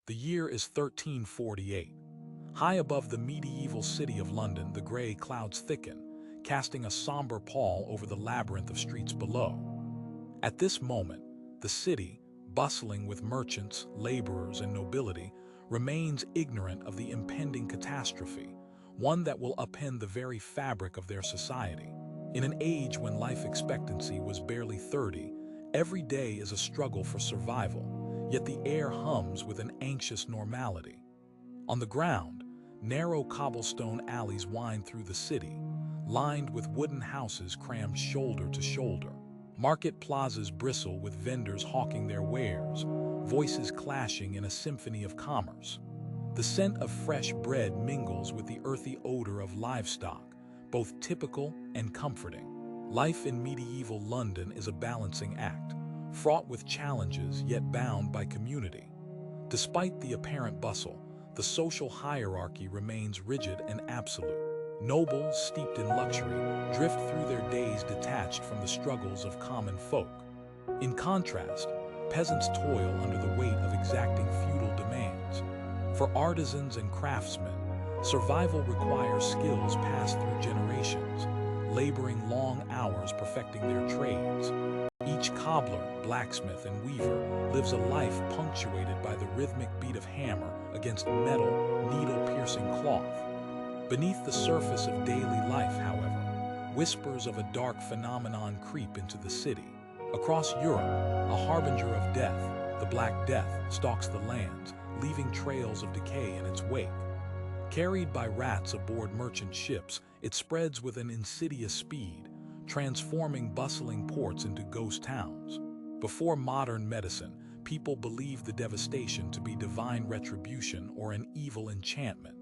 The year is 1348. High above the medieval city of London, the grey clouds thicken, casting a somber pall over the labyrinth of streets below. At this moment, the city, bustling with merchants, laborers, and nobility, remains ignorant of the impending catastrophe, one that will upend the very fabric of their society. In an age when life expectancy was barely 30, every day is a struggle for survival, yet the air hums with an anxious normality. On the ground, narrow cobblestone alleys wind through the city, lined with wooden houses crammed shoulder to shoulder. Market plazas bristle with vendors hawking their wares, voices clashing in a symphony of commerce. The scent of fresh bread mingles with the earthy odor of livestock, both typical and comforting. Life in medieval London is a balancing act, fraught with challenges yet bound by community. Despite the apparent bustle, the social hierarchy remains rigid and absolute. Nobles, steeped in luxury, drift through their days detached from the struggles of common folk. In contrast, peasants toil under the weight of exacting feudal demands. For artisans and craftsmen, survival requires skills passed through generations, laboring long hours perfecting their trades. Each cobbler, blacksmith, and weaver lives a life punctuated by the rhythmic beat of hammer against metal, needle-piercing cloth. Beneath the surface of daily life, however, whispers of a dark phenomenon creep into the city. Across Europe, a harbinger of death, the Black Death, stalks the lands, leaving trails of decay in its wake. Carried by rats aboard merchant ships, it spreads with an insidious speed, transforming bustling ports into ghost towns. Before modern medicine, people believed the devastation to be divine retribution or an evil enchantment.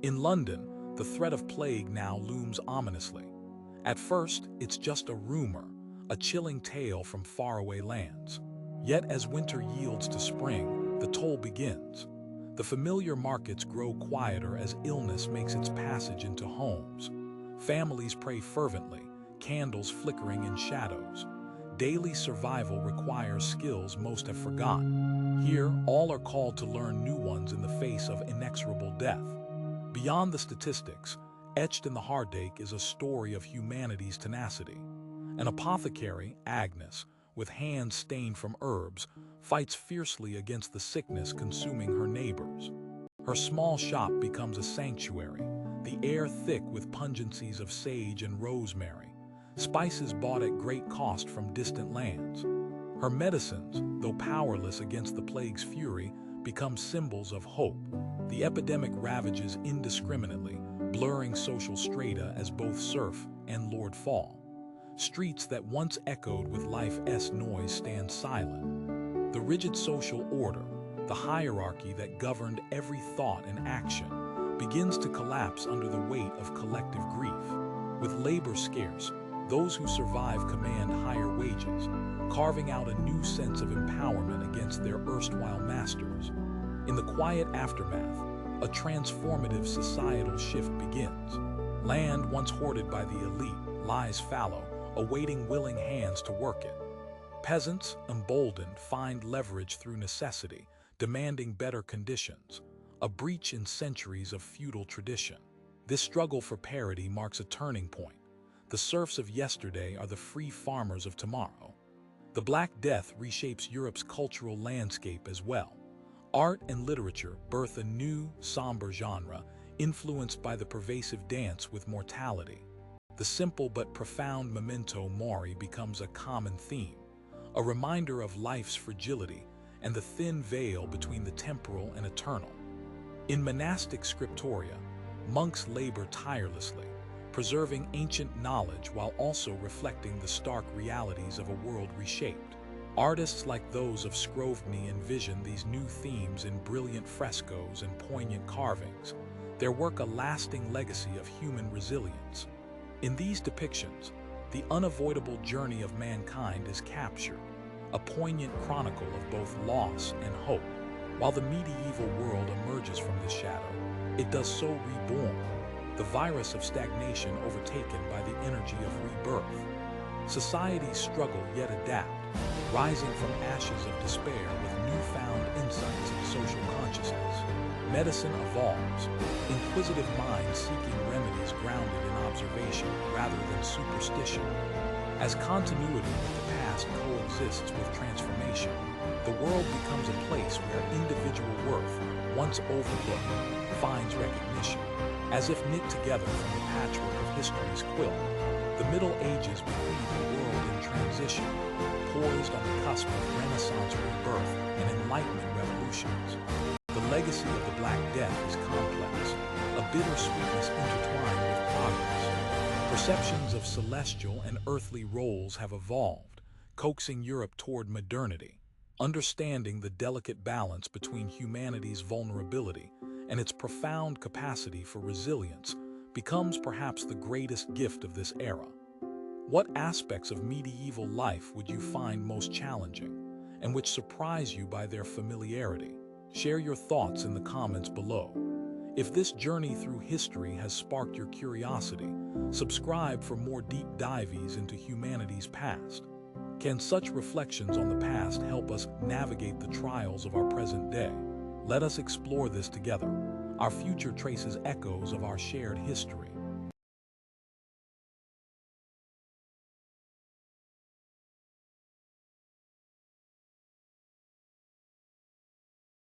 In London, the threat of plague now looms ominously. At first, it's just a rumor, a chilling tale from faraway lands. Yet as winter yields to spring, the toll begins. The familiar markets grow quieter as illness makes its passage into homes. Families pray fervently, candles flickering in shadows. Daily survival requires skills most have forgotten. Here, all are called to learn new ones in the face of inexorable death. Beyond the statistics, etched in the heartache is a story of humanity's tenacity. An apothecary, Agnes, with hands stained from herbs, fights fiercely against the sickness consuming her neighbors. Her small shop becomes a sanctuary, the air thick with pungencies of sage and rosemary, spices bought at great cost from distant lands. Her medicines, though powerless against the plague's fury, become symbols of hope. The epidemic ravages indiscriminately, blurring social strata as both serf and lord fall. Streets that once echoed with life's noise stand silent. The rigid social order, the hierarchy that governed every thought and action, begins to collapse under the weight of collective grief. With labor scarce, those who survive command higher wages, carving out a new sense of empowerment against their erstwhile masters. In the quiet aftermath, a transformative societal shift begins. Land once hoarded by the elite lies fallow, awaiting willing hands to work it. Peasants, emboldened, find leverage through necessity, demanding better conditions, a breach in centuries of feudal tradition. This struggle for parity marks a turning point. The serfs of yesterday are the free farmers of tomorrow. The Black Death reshapes Europe's cultural landscape as well. Art and literature birth a new, somber genre, influenced by the pervasive dance with mortality. The simple but profound memento mori becomes a common theme, a reminder of life's fragility and the thin veil between the temporal and eternal. In monastic scriptoria, monks labor tirelessly, preserving ancient knowledge while also reflecting the stark realities of a world reshaped. Artists like those of Scrovegni envision these new themes in brilliant frescoes and poignant carvings, their work a lasting legacy of human resilience. In these depictions, the unavoidable journey of mankind is captured, a poignant chronicle of both loss and hope. While the medieval world emerges from this shadow, it does so reborn, the virus of stagnation overtaken by the energy of rebirth. Societies struggle yet adapt, rising from ashes of despair with newfound insights in social consciousness. Medicine evolves, inquisitive minds seeking remedies grounded in observation rather than superstition. As continuity with the past coexists with transformation, the world becomes a place where individual worth, once overlooked, finds recognition. As if knit together from the patchwork of history's quilt, the Middle Ages bequeath a world in transition, poised on the cusp of Renaissance rebirth and Enlightenment revolutions. The legacy of the Black Death is complex, a bittersweetness intertwined with progress. Perceptions of celestial and earthly roles have evolved, coaxing Europe toward modernity. Understanding the delicate balance between humanity's vulnerability and its profound capacity for resilience becomes perhaps the greatest gift of this era. What aspects of medieval life would you find most challenging, and which surprise you by their familiarity? Share your thoughts in the comments below. If this journey through history has sparked your curiosity, subscribe for more deep dives into humanity's past. Can such reflections on the past help us navigate the trials of our present day? Let us explore this together. Our future traces echoes of our shared history.